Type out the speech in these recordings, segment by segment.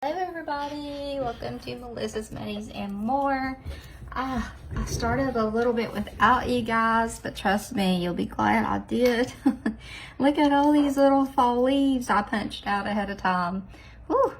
Hello everybody, welcome to Melissa's Minis and More. I started a little bit without you guys, but trust me, you'll be glad I did. Look at all these little fall leaves I punched out ahead of time. Whew,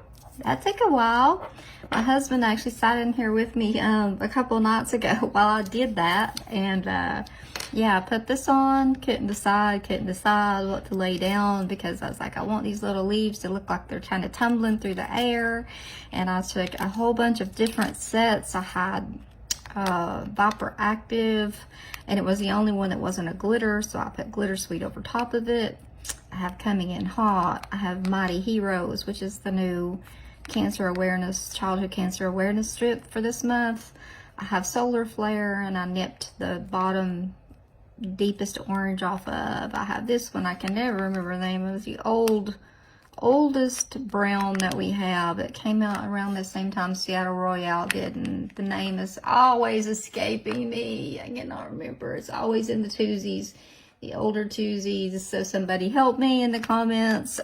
that took a while. My husband actually sat in here with me a couple nights ago while I did that, and yeah, I put this on, couldn't decide what to lay down because I was like, I want these little leaves to look like they're kind of tumbling through the air. And I took a whole bunch of different sets. I had Viper Active, and it was the only one that wasn't a glitter, so I put Glitter Sweet over top of it. I have Coming in Hot. I have Mighty Heroes, which is the new childhood cancer awareness strip for this month. I have Solar Flare, and I nipped the bottom deepest orange off of. I have this one, I can never remember the name. It was the oldest brown that we have. It came out around the same time Seattle Royale did, and the name is always escaping me. I cannot remember. It's always in the twosies, the older twosies. So somebody help me in the comments.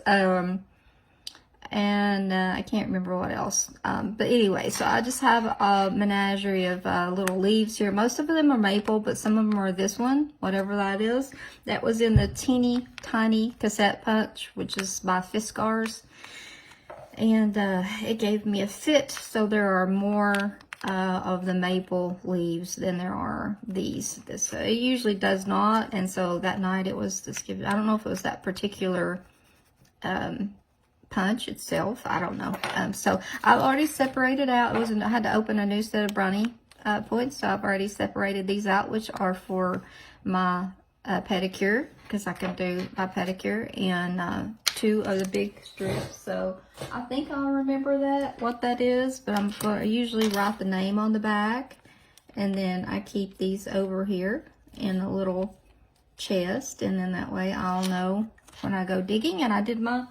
And I can't remember what else. But anyway, so I just have a menagerie of little leaves here. Most of them are maple, but some of them are this one, whatever that is. That was in the teeny tiny cassette punch, which is by Fiskars. And it gave me a fit, so there are more of the maple leaves than there are these. This it usually does not, and so that night it was just I don't know if it was that particular punch itself, I don't know. So I've already separated out. I had to open a new set of brownie points, so I've already separated these out, which are for my pedicure, because I can do my pedicure, and 2 of the big strips. So I think I'll remember what that is, but I'm going to usually write the name on the back, and then I keep these over here in a little chest, and then that way I'll know when I go digging. And I did my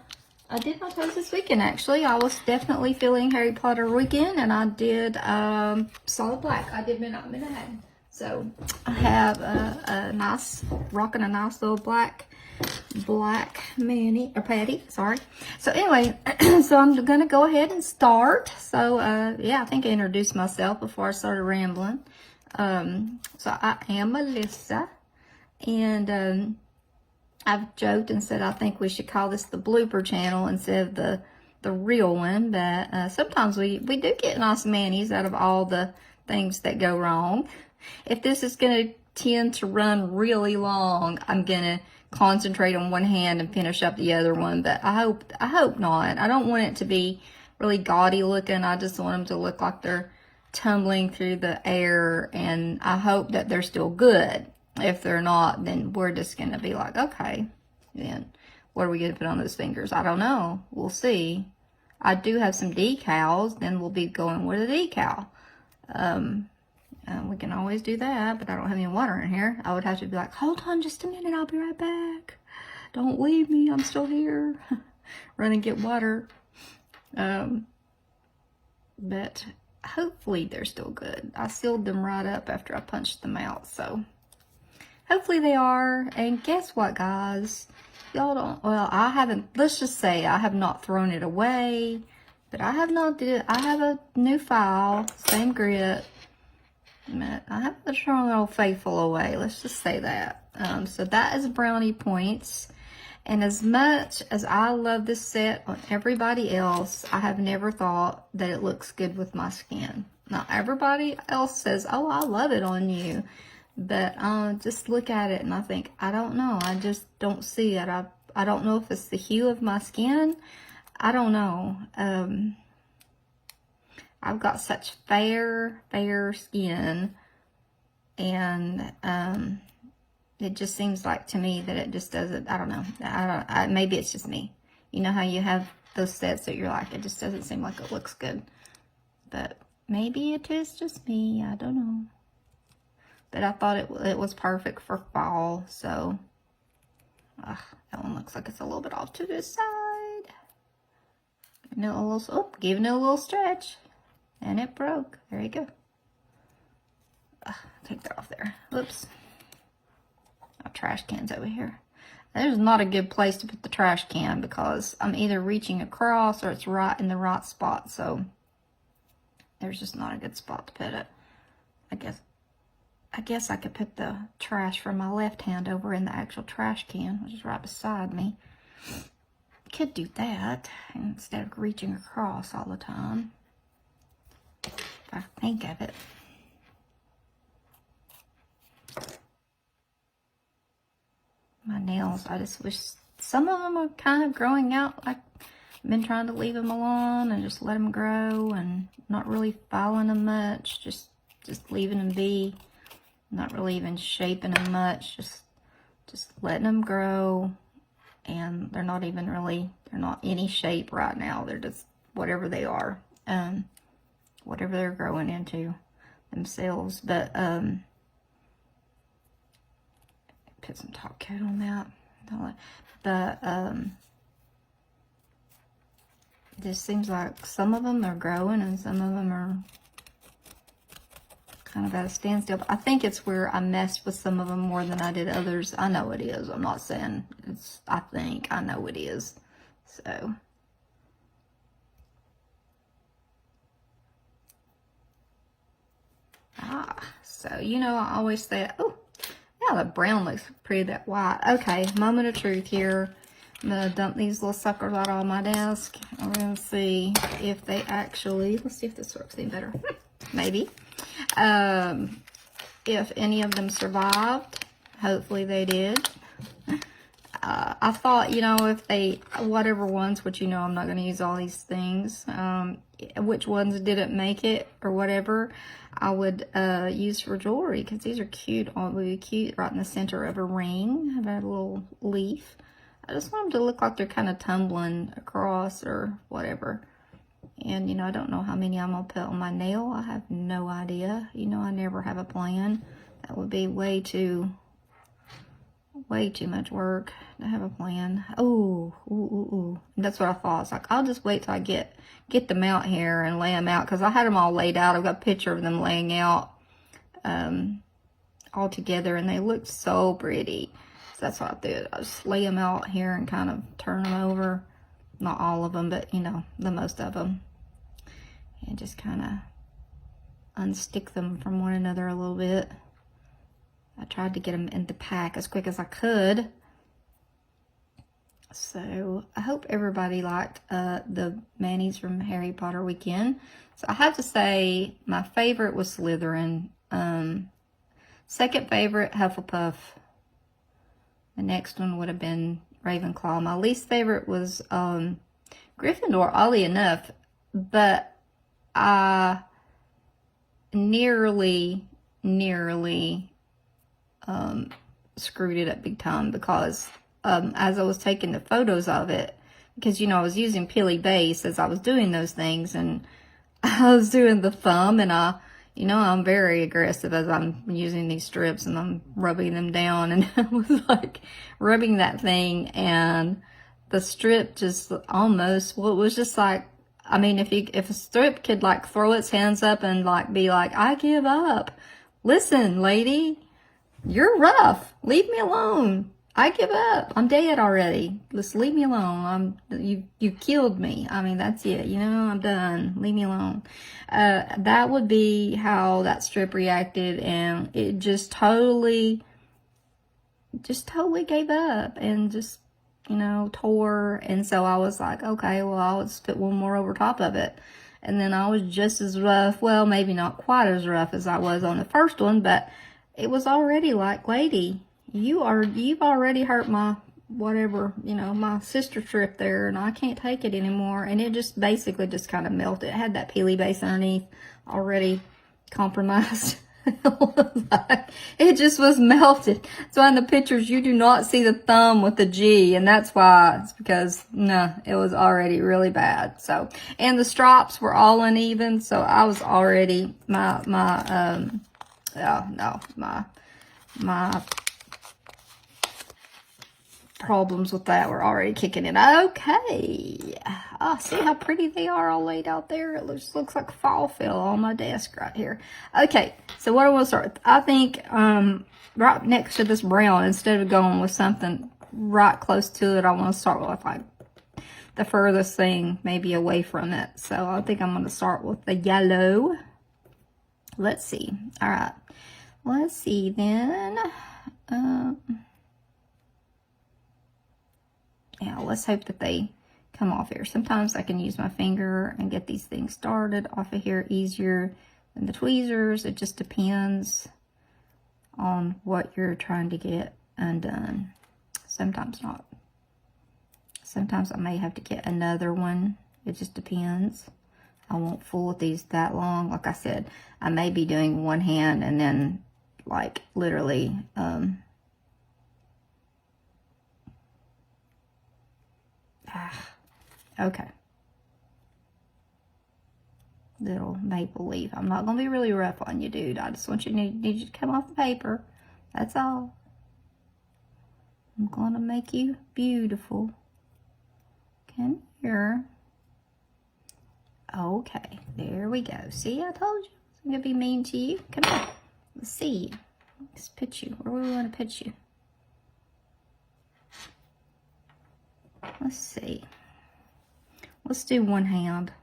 toes this weekend, actually. I was definitely feeling Harry Potter weekend, and I did solid black. I did Midnight Manhattan. So I have rocking a nice little black patty, sorry. So anyway, so I'm gonna go ahead and start. So yeah, I think I introduced myself before I started rambling. So I am Melissa, and I've joked and said I think we should call this the blooper channel instead of the real one, but sometimes we do get nice manis out of all the things that go wrong. If this is going to tend to run really long, I'm going to concentrate on one hand and finish up the other one, but I hope not. I don't want it to be really gaudy looking. I just want them to look like they're tumbling through the air, and I hope that they're still good. If they're not, then we're just going to be like, okay, then what are we going to put on those fingers? I don't know. We'll see. I do have some decals. Then we'll be going with a decal. We can always do that, but I don't have any water in here. I would have to be like, hold on just a minute. I'll be right back. Don't leave me. I'm still here. Run and get water. But hopefully they're still good. I sealed them right up after I punched them out, so hopefully they are. And guess what, guys? Y'all don't, well, I haven't, let's just say I have not thrown it away, but I have a new file, same grit. I haven't thrown Old Faithful away. Let's just say that. So that is brownie points. And as much as I love this set on everybody else, I have never thought that it looks good with my skin. Now, everybody else says, oh, I love it on you. But just look at it and I think, I don't know. I just don't see it. I don't know if it's the hue of my skin. I don't know. I've got such fair skin. And it just seems like to me that it just doesn't, I don't know. Maybe it's just me. You know how you have those sets that you're like, it just doesn't seem like it looks good. But maybe it is just me. I don't know. But I thought it was perfect for fall, so that one looks like it's a little bit off to this side. Giving it a little stretch, and it broke. There you go. Take that off there. Whoops. Our trash can's over here. There's not a good place to put the trash can because I'm either reaching across or it's right in the right spot. So there's just not a good spot to put it. I guess I could put the trash from my left hand over in the actual trash can, which is right beside me. Could do that instead of reaching across all the time. If I think of it. My nails, I just wish some of them are kind of growing out. Like, I've been trying to leave them alone and just let them grow and not really filing them much. Just leaving them be. Not really even shaping them much. Just letting them grow. And they're not even really, they're not any shape right now. They're just whatever they are. Whatever they're growing into themselves. But, put some top coat on that. But, this seems like some of them are growing and some of them are kind of at a standstill. But I think it's where I messed with some of them more than I did others. I know it is. I'm not saying it's, I know it is. So. So, you know, I always say, oh, yeah, the brown looks pretty, that white. Okay, moment of truth here. I'm going to dump these little suckers out on my desk. I'm going to see if they actually, let's see if this works any better. Maybe. If any of them survived. Hopefully they did. I thought, you know, if they, whatever ones, which you know I'm not going to use all these things, which ones didn't make it or whatever, I would use for jewelry, because these are cute. All would be cute right in the center of a ring. Have a little leaf. I just want them to look like they're kind of tumbling across or whatever. And, you know, I don't know how many I'm going to put on my nail. I have no idea. You know, I never have a plan. That would be way too much work to have a plan. Oh, that's what I thought. It's like, I'll just wait till I get them out here and lay them out, because I had them all laid out. I've got a picture of them laying out all together, and they looked so pretty. So that's what I did. I just lay them out here and kind of turn them over. Not all of them, but, you know, the most of them. And just kind of unstick them from one another a little bit. I tried to get them in the pack as quick as I could. So I hope everybody liked the manis from Harry Potter weekend. So I have to say my favorite was Slytherin. Second favorite, Hufflepuff. The next one would have been Ravenclaw. My least favorite was Gryffindor, oddly enough. But I nearly screwed it up big time, because as I was taking the photos of it, because, you know, I was using Peely Base as I was doing those things, and I was doing the thumb, and you know, I'm very aggressive as I'm using these strips and I'm rubbing them down, and I was like rubbing that thing, and the strip just almost, well, it was just like, I mean, if a strip could like throw its hands up and like be like, I give up. Listen, lady, you're rough. Leave me alone. I give up. I'm dead already. Just leave me alone. You killed me. I mean, that's it. You know, I'm done. Leave me alone. That would be how that strip reacted, and it just totally gave up and just, you know, tore. And so I was like, okay, well, I'll just put one more over top of it. And then I was just as rough. Well, maybe not quite as rough as I was on the first one, but it was already like, lady, you've already hurt my whatever, you know, my sister strip there, and I can't take it anymore. And it just basically just kind of melted. It had that Peely Base underneath already compromised. It just was melted. So in the pictures, you do not see the thumb with the G, and that's why. It's because, no, it was already really bad. So, and the stripes were all uneven, so I was already, my problems with that were already kicking in. Okay. See how pretty they are all laid out there? It looks like fall fell on my desk right here. Okay, so what I want to start with, I think right next to this brown, instead of going with something right close to it. I want to start with like the furthest thing maybe away from it. So I think I'm going to start with the yellow. Let's see. All right. Let's see then. Yeah, let's hope that they come off here. Sometimes I can use my finger and get these things started off of here easier than the tweezers. It just depends on what you're trying to get undone. Sometimes not. Sometimes I may have to get another one. It just depends. I won't fool with these that long. Like I said, I may be doing one hand and then like literally okay. Little maple leaf. I'm not going to be really rough on you, dude. I just want you to need you to come off the paper. That's all. I'm going to make you beautiful. Come here. Okay, there we go. See, I told you. I'm going to be mean to you. Come here. Let's see. Let's pitch you. Where do we want to pitch you? Let's see. Let's do one hand.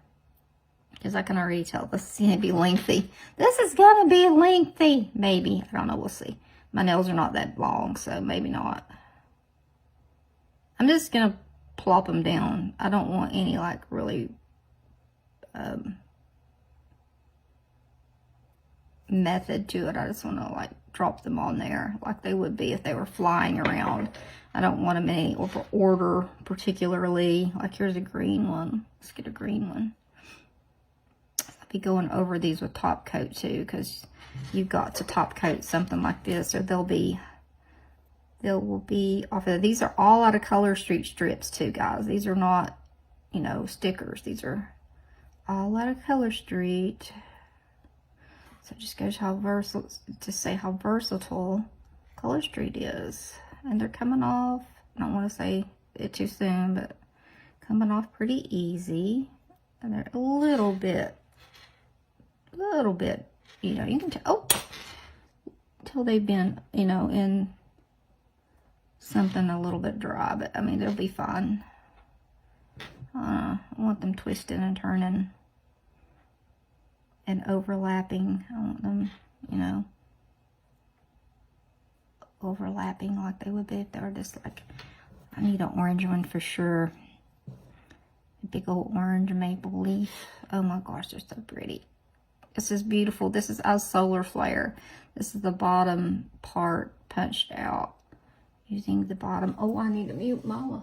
Because I can already tell this is going to be lengthy. This is going to be lengthy. Maybe. I don't know. We'll see. My nails are not that long, so maybe not. I'm just going to plop them down. I don't want any, like, really method to it. I just want to, like, drop them on there like they would be if they were flying around. I don't want them in any order particularly. Like, here's a green one. Let's get a green one. Be going over these with top coat too, because you've got to top coat something like this, or they will be off of. These are all out of Color Street strips too, guys. These are not, you know, stickers. These are all out of Color Street. So it just goes how versatile, to say how versatile Color Street is. And they're coming off. I don't want to say it too soon, but coming off pretty easy. And they're a little bit, you know, you can tell, until they've been, you know, in something a little bit dry, but I mean, they'll be fine. I want them twisting and turning and overlapping. I want them, you know, overlapping like they would be if they were just like, I need an orange one for sure. A big old orange maple leaf. Oh my gosh, they're so pretty. This is beautiful. This is our solar flare. This is the bottom part punched out using the bottom. Oh, I need to mute my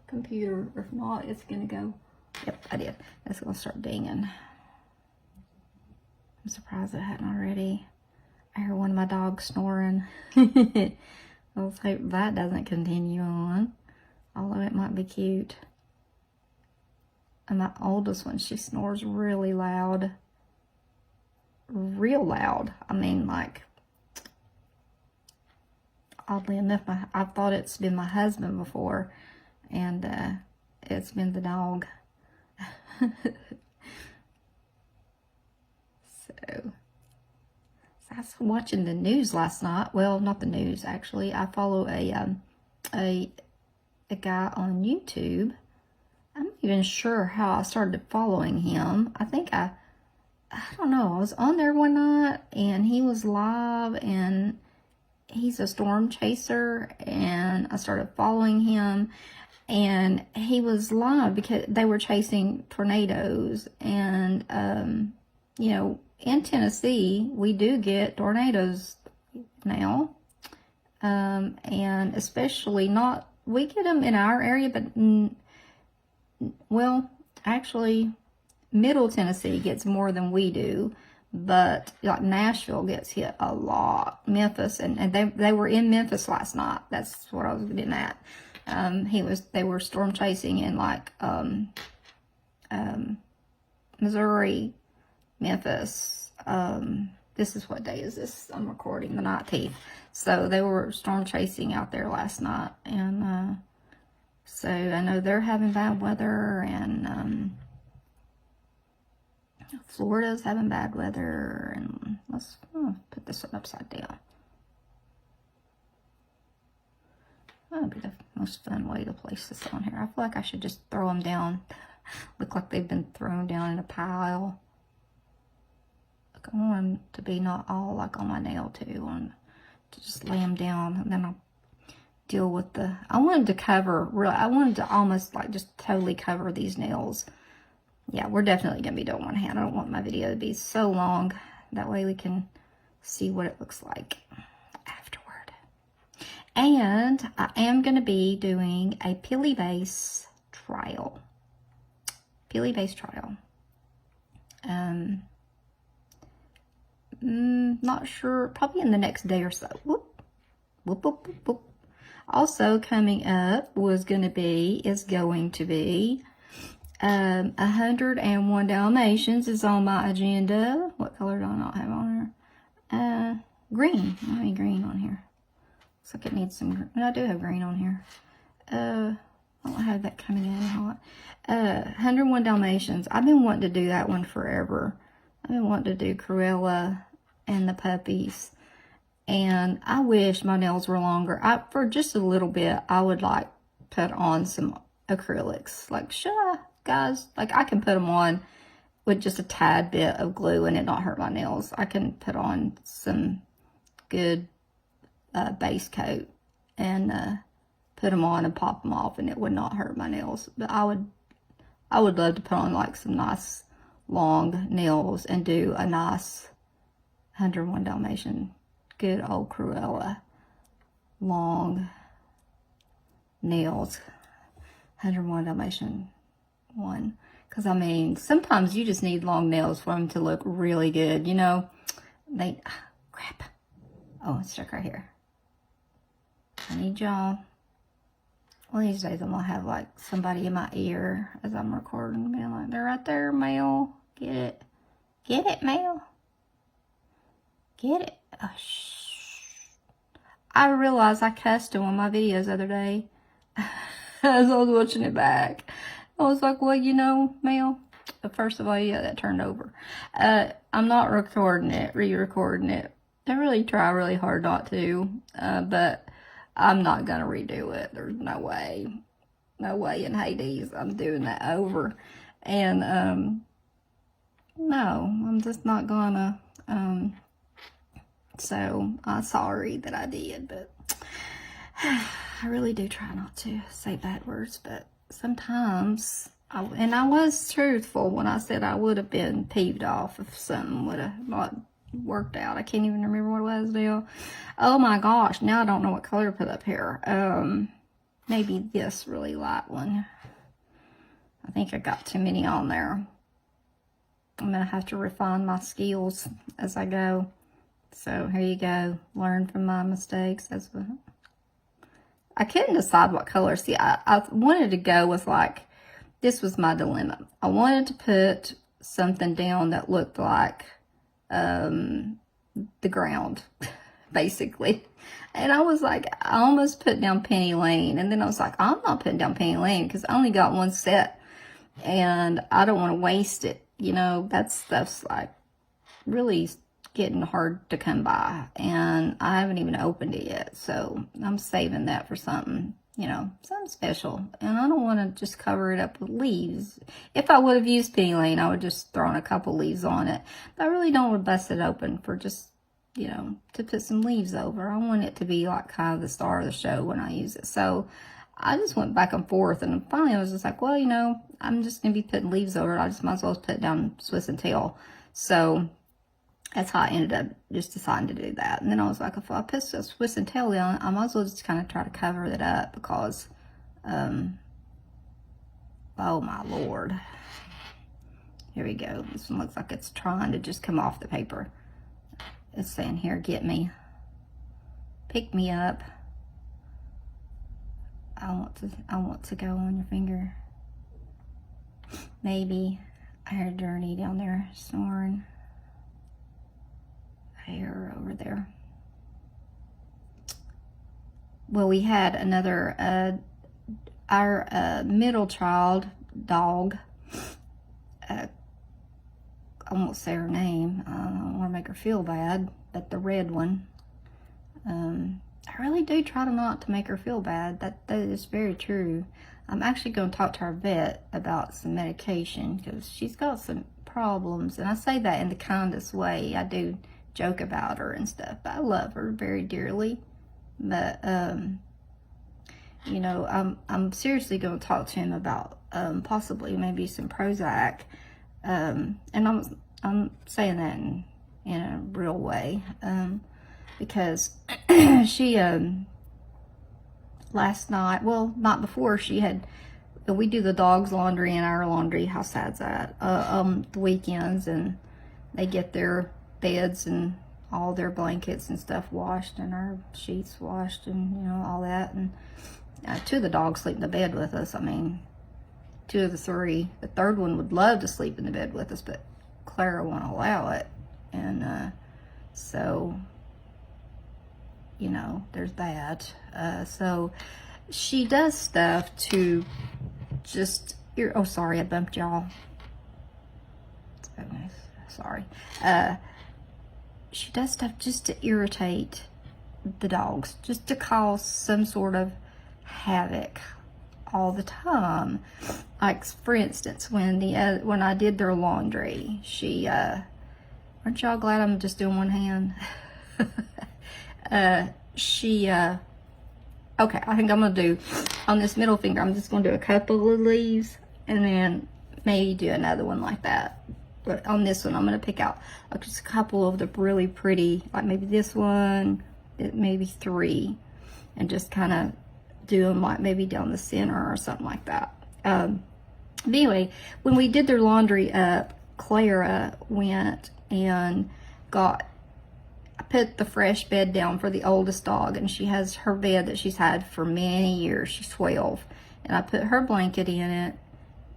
computer. If not, it's going to go. Yep, I did. It's going to start dinging. I'm surprised it hadn't already. I hear one of my dogs snoring. Let's hope that doesn't continue on. Although it might be cute. And my oldest one, she snores really loud. Real loud. I mean, like, oddly enough, I've thought it's been my husband before, and it's been the dog. So I was watching the news last night. Well, not the news, actually. I follow a guy on YouTube. I'm not even sure how I started following him. I think I don't know. I was on there one night and he was live, and he's a storm chaser, and I started following him, and he was live because they were chasing tornadoes. And you know, in Tennessee we do get tornadoes now, and especially not, we get them in our area, but well, actually Middle Tennessee gets more than we do, but like Nashville gets hit a lot. Memphis, and they were in Memphis last night. That's what I was getting at. They were storm chasing in like Missouri, Memphis. This is, what day is this? I'm recording the 19th. So they were storm chasing out there last night, and so I know they're having bad weather, and Florida's having bad weather. And let's put this one upside down. That would be the most fun way to place this on here. I feel like I should just throw them down. Look like they've been thrown down in a pile. Like I want them to be not all like on my nail too. I want to just lay them down, and then I'll deal with the, I wanted to cover, really, I wanted to almost like just totally cover these nails. Yeah, we're definitely going to be doing one hand. I don't want my video to be so long. That way we can see what it looks like afterward. And I am going to be doing a Peely Base trial. Peely Base trial. Not sure. Probably in the next day or so. Whoop. Whoop, whoop, whoop, whoop. Also coming up is going to be 101 Dalmatians is on my agenda. What color do I not have on here? Green. I need green on here. Looks like it needs some, I do have green on here. I don't have that coming in hot. 101 Dalmatians. I've been wanting to do that one forever. I've been wanting to do Cruella and the puppies. And I wish my nails were longer. For just a little bit, I would like put on some acrylics. Like, should I, guys? Like, I can put them on with just a tad bit of glue and it not hurt my nails. I can put on some good base coat and put them on and pop them off, and it would not hurt my nails. But I would love to put on like some nice long nails and do a nice 101 Dalmatian, good old Cruella long nails, 101 Dalmatian one. Because I mean, sometimes you just need long nails for them to look really good, you know. Crap. Oh, it's stuck right here. I need y'all. One of these days I'm gonna have like somebody in my ear as I'm recording, being like, they're right there, Mel. Get it. Get it, Mel. Get it. Oh, I realized I cussed in one of my videos the other day as I was watching it back. I was like, well, you know, Mel, first of all, yeah, that turned over. I'm not recording it, re-recording it. I really try really hard not to, but I'm not going to redo it. There's no way. No way in Hades I'm doing that over. And, no, I'm just not gonna. So I'm sorry that I did, but I really do try not to say bad words, but sometimes, and I was truthful when I said I would have been peeved off if something would have not worked out. I can't even remember what it was now. Oh my gosh, now I don't know what color to put up here. Maybe this really light one. I think I got too many on there. I'm gonna have to refine my skills as I go. So here you go. Learn from my mistakes. That's what I couldn't decide what color. See, I wanted to go with like, this was my dilemma. I wanted to put something down that looked like the ground, basically. And I was like, I almost put down Penny Lane. And then I was like, I'm not putting down Penny Lane because I only got one set. And I don't want to waste it. You know, that stuff's like really getting hard to come by, and I haven't even opened it yet, so I'm saving that for something, you know, something special. And I don't want to just cover it up with leaves. If I would have used Penny Lane, I would just thrown a couple leaves on it, but I really don't want to bust it open for just, you know, to put some leaves over. I want it to be like kind of the star of the show when I use it. So I just went back and forth, and finally I was just like, well, you know, I'm just gonna be putting leaves over it. I just might as well put down Swiss and Tail. So that's how I ended up just deciding to do that. And then I was like, if I put Swiss and Tail down, I might as well just kind of try to cover it up because, oh my Lord. Here we go. This one looks like it's trying to just come off the paper. It's saying here, get me. Pick me up. I want to go on your finger. Maybe. I heard Journey down there snoring. Hair over there. Well, we had another, our middle child dog. I won't say her name. I don't want to make her feel bad, but the red one. I really do try to not to make her feel bad. That is very true. I'm actually going to talk to our vet about some medication because she's got some problems, and I say that in the kindest way. I do joke about her and stuff, but I love her very dearly. But you know, I'm seriously going to talk to him about possibly maybe some Prozac, and I'm saying that in a real way, because she last night, well, not before, we do the dog's laundry and our laundry. How sad's that? The weekends, and they get their beds and all their blankets and stuff washed, and our sheets washed, and you know, all that. And two of the dogs sleep in the bed with us. I mean, two of the three. The third one would love to sleep in the bed with us, but Clara won't allow it. And so, you know, there's that. So she does stuff to just, oh, sorry, I bumped y'all. Sorry. She does stuff just to irritate the dogs, just to cause some sort of havoc all the time. Like, for instance, when I did their laundry, aren't y'all glad I'm just doing one hand? Okay, I think I'm gonna do, on this middle finger, I'm just gonna do a couple of leaves, and then maybe do another one like that. But on this one, I'm gonna pick out like just a couple of the really pretty, like maybe this one, maybe 3, and just kind of do them like maybe down the center or something like that. But anyway, when we did their laundry up, Clara went and I put the fresh bed down for the oldest dog, and she has her bed that she's had for many years. She's 12, and I put her blanket in it,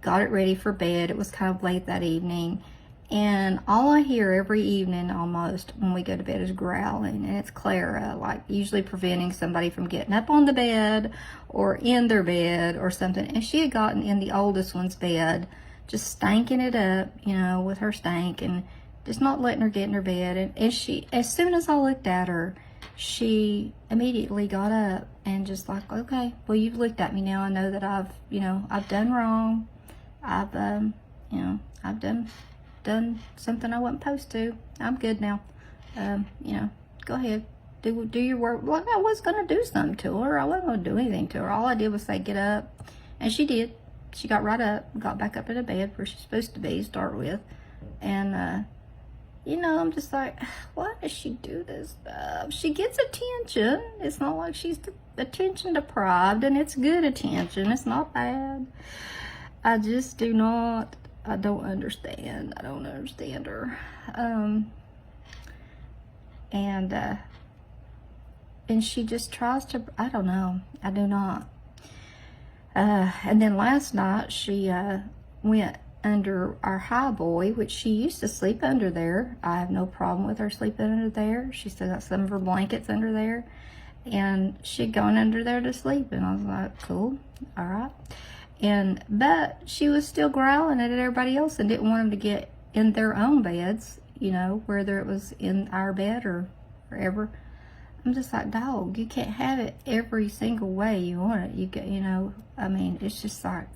got it ready for bed. It was kind of late that evening, and all I hear every evening almost when we go to bed is growling, and it's Clara, like usually preventing somebody from getting up on the bed or in their bed or something. And she had gotten in the oldest one's bed, just stanking it up, you know, with her stank, and just not letting her get in her bed. And she, as soon as I looked at her, she immediately got up and just like, okay, well, you've looked at me now. I know that I've done wrong. I've done something I wasn't supposed to. I'm good now. Go ahead, do your work. Well, I was gonna do something to her. I wasn't gonna do anything to her. All I did was say, get up, and she did. She got right up, got back up in the bed where she's supposed to be to start with, and I'm just like, why does she do this stuff? She gets attention. It's not like she's attention deprived, and it's good attention. It's not bad. I just I don't understand. I don't understand her. And she just tries to, I don't know. I do not. And then last night she went under our high boy, which she used to sleep under there. I have no problem with her sleeping under there. She still got some of her blankets under there, and she'd gone under there to sleep, and I was like, cool, all right. But she was still growling at everybody else and didn't want them to get in their own beds, whether it was in our bed or wherever. I'm just like, dog, you can't have it every single way you want it. It's just like,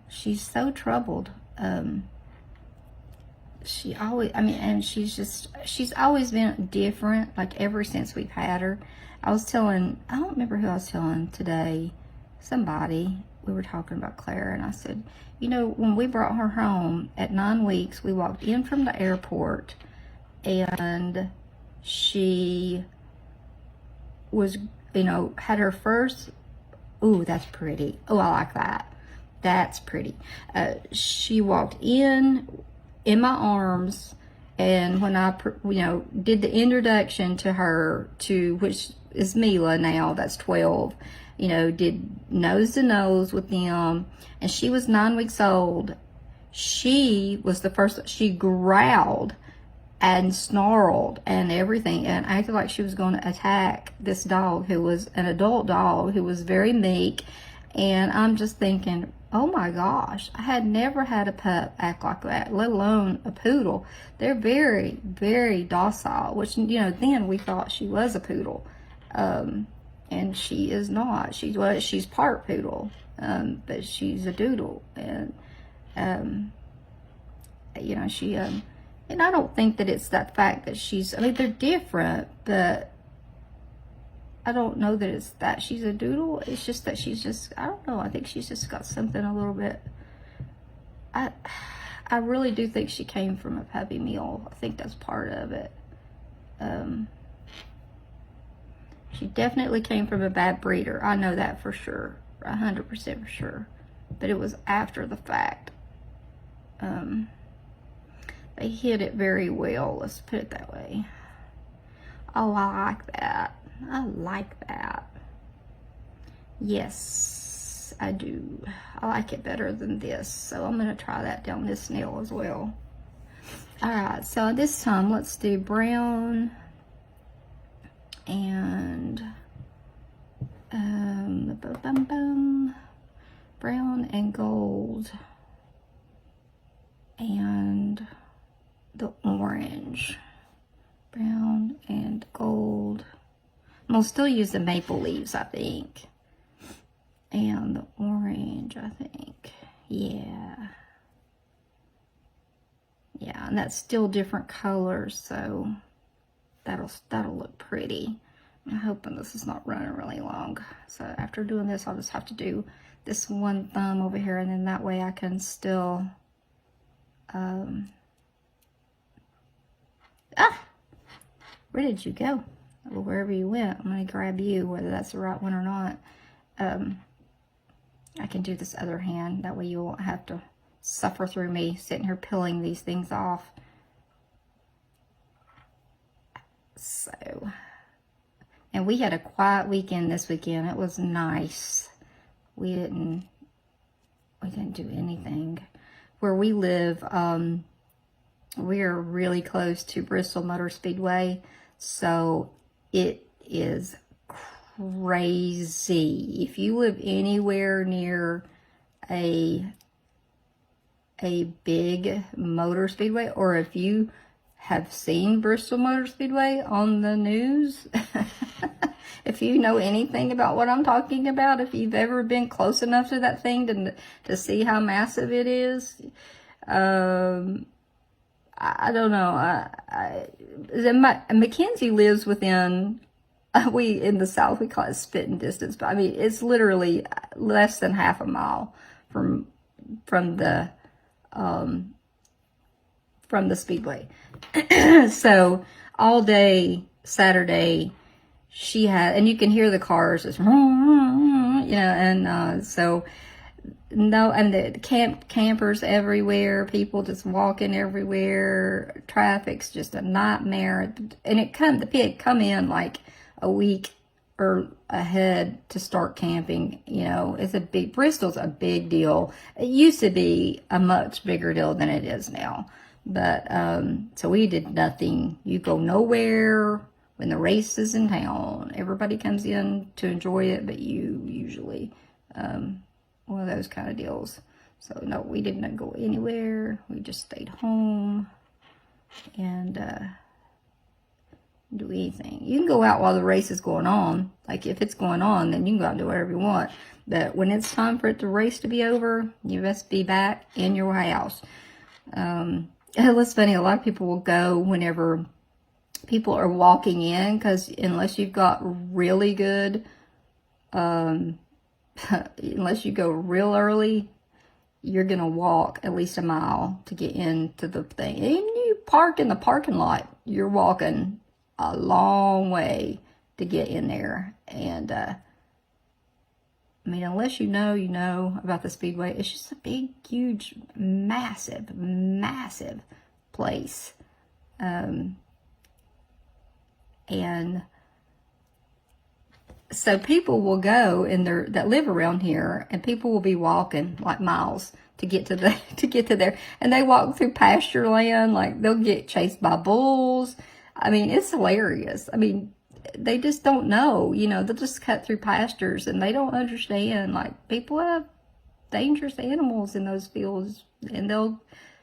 she's so troubled. She's always been different, like ever since we've had her. I don't remember who I was telling today, somebody, we were talking about Clara, and I said, when we brought her home at 9 weeks, we walked in from the airport, and she was, had her first, ooh, that's pretty. Oh, I like that. That's pretty. She walked in my arms, and when I, did the introduction to her, which is Mila now, that's 12, did nose to nose with them, and she was 9 weeks old. She was the first, she growled and snarled and everything and acted like she was going to attack this dog who was an adult dog who was very meek. And I'm just thinking, oh my gosh, I had never had a pup act like that, let alone a poodle. They're very, very docile, which, then we thought she was a poodle. and she is not. She's part poodle, but she's a doodle, and you know, and I don't think that it's that fact that I mean, they're different, but I don't know that it's that she's a doodle. It's just that I don't know, I think she's just got something a little bit, I really do think she came from a puppy mill. I think that's part of it. She definitely came from a bad breeder. I know that for sure, 100% for sure. But it was after the fact. They hid it very well, let's put it that way. Oh, I like that. I like that. Yes, I do. I like it better than this. So I'm going to try that down this nail as well. Alright, so this time let's do brown and brown and gold and the orange. Brown and gold. I'm gonna still use the maple leaves, I think. And the orange, I think. Yeah. Yeah, and that's still different colors, so that'll look pretty. I'm hoping this is not running really long. So after doing this, I'll just have to do this one thumb over here, and then that way I can still where did you go? Well, wherever you went, I'm going to grab you, whether that's the right one or not. I can do this other hand. That way you won't have to suffer through me sitting here peeling these things off. So, and we had a quiet weekend this weekend. It was nice. We didn't do anything. Where we live, we are really close to Bristol Motor Speedway, so it is crazy. If you live anywhere near a big motor speedway, or if you have seen Bristol Motor Speedway on the news, if you know anything about what I'm talking about, if you've ever been close enough to that thing to see how massive it is, I don't know. Mackenzie lives within, in the South, we call it spitting distance, but I mean, it's literally less than half a mile from the speedway. So all day Saturday, she had, and you can hear the cars just, you know, and so no, and the campers everywhere, people just walking everywhere, traffic's just a nightmare. And the pig come in like a week or ahead to start camping. You know, Bristol's a big deal. It used to be a much bigger deal than it is now. But so we did nothing. You go nowhere when the race is in town. Everybody comes in to enjoy it, but you usually one of those kind of deals. So no, we didn't go anywhere. We just stayed home and do anything. You can go out while the race is going on. Like if it's going on, then you can go out and do whatever you want. But when it's time for the race to be over, you must be back in your house. It's funny, a lot of people will go whenever people are walking in, because unless you've got really good, unless you go real early, you're going to walk at least a mile to get into the thing. And you park in the parking lot, you're walking a long way to get in there. And, I mean, unless you know about the Speedway, it's just a big, huge, massive, massive place. And so people will go that live around here, and people will be walking like miles to get to there. And they walk through pasture land, like they'll get chased by bulls. I mean, it's hilarious. I mean, they just don't know, you know, they'll just cut through pastures and they don't understand, like, people have dangerous animals in those fields and they'll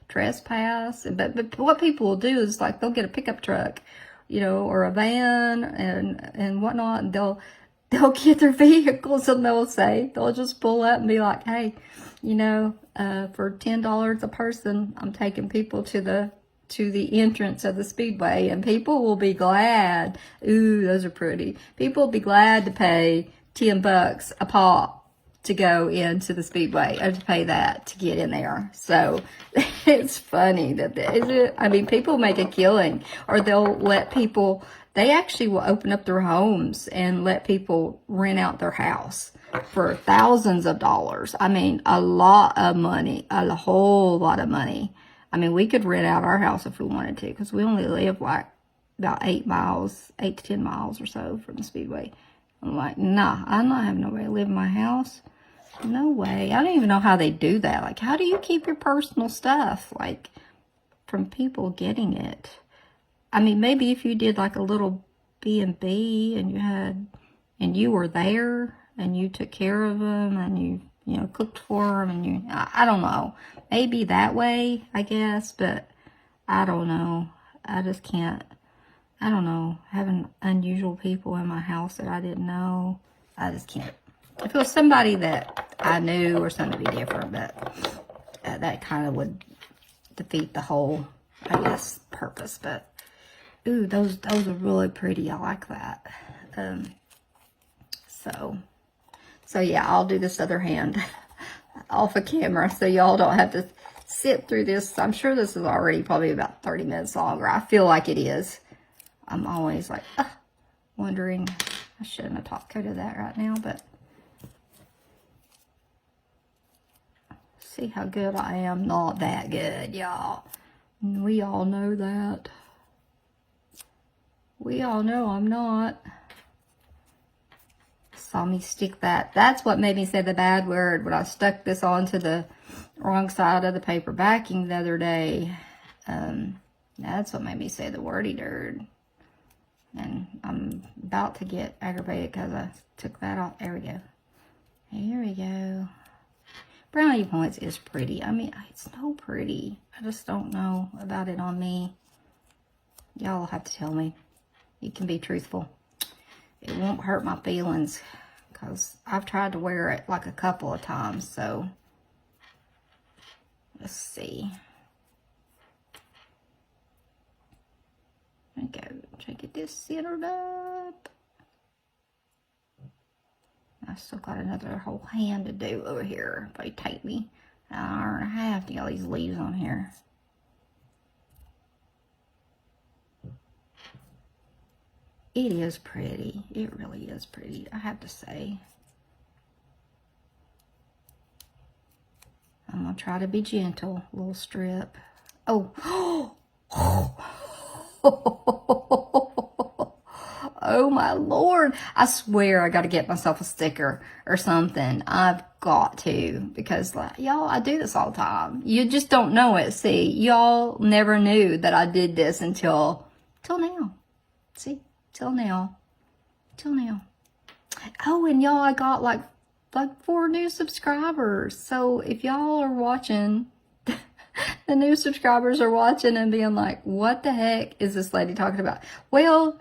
trespass. But what people will do is, like, they'll get a pickup truck, you know, or a van and whatnot, and they'll they'll get their vehicles and they'll just pull up and be like, hey, you know, for $10 a person, I'm taking people to the entrance of the speedway, and people will be glad. Ooh, those are pretty. People will be glad to pay $10 a pop to go into the speedway, or to pay that to get in there. So it's funny that I mean, people make a killing, or they'll let people. They actually will open up their homes and let people rent out their house for thousands of dollars. I mean, a lot of money, a whole lot of money. I mean, we could rent out our house if we wanted to, because we only live like about 8 to 10 miles or so from the speedway. I'm like, nah, I'm not having nobody live in my house. No way. I don't even know how they do that. Like, how do you keep your personal stuff, like, from people getting it? I mean, maybe if you did like a little B&B and you were there and you took care of them and you know, cooked for them and I don't know. Maybe that way, I guess, but I don't know. I just can't. I don't know. Having unusual people in my house that I didn't know, I just can't. If it was somebody that I knew or something to be different, but that kind of would defeat the whole, I guess, purpose. But ooh, those are really pretty. I like that. So yeah, I'll do this other hand off of camera so y'all don't have to sit through this. I'm sure this is already probably about 30 minutes longer. I feel like it is. I'm always like wondering. I shouldn't have top coated that right now, but see how good I am. Not that good, y'all. We all know that. We all know I'm not. Saw me stick that. That's what made me say the bad word when I stuck this onto the wrong side of the paper backing the other day. That's what made me say the wordy dirt. And I'm about to get aggravated because I took that off. There we go. Here we go. Brownie Points is pretty. I mean, it's so pretty. I just don't know about it on me. Y'all have to tell me. You can be truthful. It won't hurt my feelings because I've tried to wear it like a couple of times. So let's see. There we go. Try to get this centered up. I still got another whole hand to do over here. Probably take me an hour and a half to get all these leaves on here. It is pretty. It really is pretty, I have to say. I'm going to try to be gentle. Little strip. Oh. Oh my Lord. I swear I got to get myself a sticker or something. I've got to. Because, like, y'all, I do this all the time. You just don't know it. See, y'all never knew that I did this until now. See? Till now. Oh, and y'all, I got like 4 new subscribers. So if y'all are watching, the new subscribers are watching and being like, what the heck is this lady talking about? Well,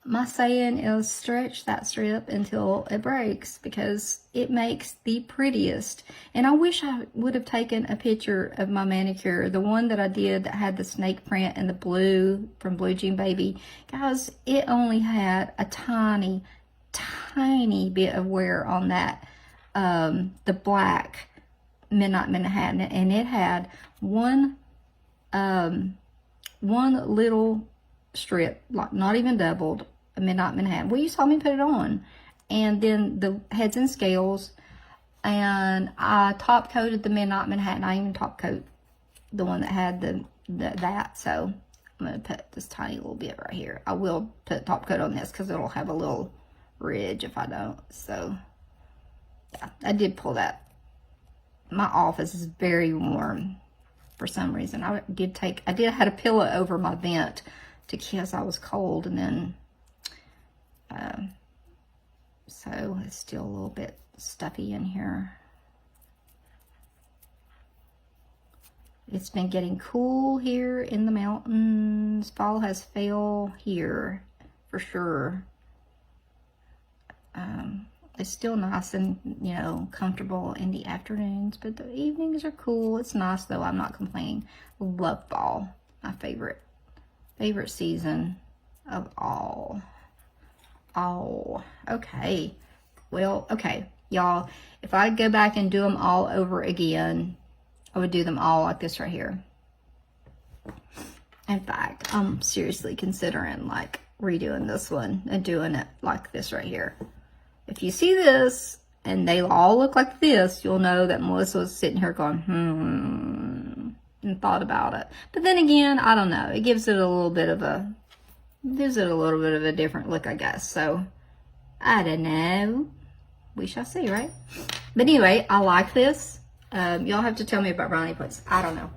my saying is stretch that strip until it breaks, because it makes the prettiest. And I wish I would have taken a picture of my manicure, the one that I did that had the snake print and the blue from Blue Jean Baby. Guys, it only had a tiny bit of wear on that, the black Midnight Manhattan, and it had one little strip, like not even doubled, a Midnight Manhattan. Well, you saw me put it on. And then the heads and scales, and I top coated the Midnight Manhattan. I even top coat the one that had that. So I'm going to put this tiny little bit right here. I will put top coat on this because it'll have a little ridge if I don't. So yeah, I did pull that. My office is very warm for some reason. I did had a pillow over my vent to kiss. I was cold, and then so it's still a little bit stuffy in here. It's been getting cool here in the mountains. Fall has fell here for sure. It's still nice and, you know, comfortable in the afternoons, but the evenings are cool. It's nice though. I'm not complaining. Love fall. My favorite season of all. Oh, okay. Well, okay, y'all. If I go back and do them all over again, I would do them all like this right here. In fact, I'm seriously considering like redoing this one and doing it like this right here. If you see this and they all look like this, you'll know that Melissa was sitting here going, and thought about it. But then again, I don't know. It gives it a little bit of a different look, I guess. So, I don't know. We shall see, right? But anyway, I like this. Y'all have to tell me about brownie points. I don't know.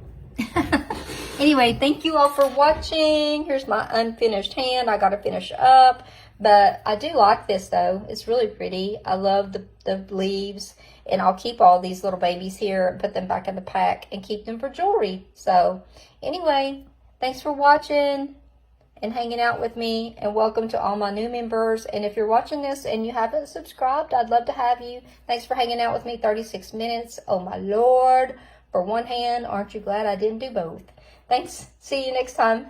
Anyway, thank you all for watching. Here's my unfinished hand. I got to finish up. But I do like this, though. It's really pretty. I love the leaves. And I'll keep all these little babies here and put them back in the pack and keep them for jewelry. So, anyway, thanks for watching and hanging out with me. And welcome to all my new members. And if you're watching this and you haven't subscribed, I'd love to have you. Thanks for hanging out with me 36 minutes. Oh, my Lord. For one hand, aren't you glad I didn't do both? Thanks. See you next time.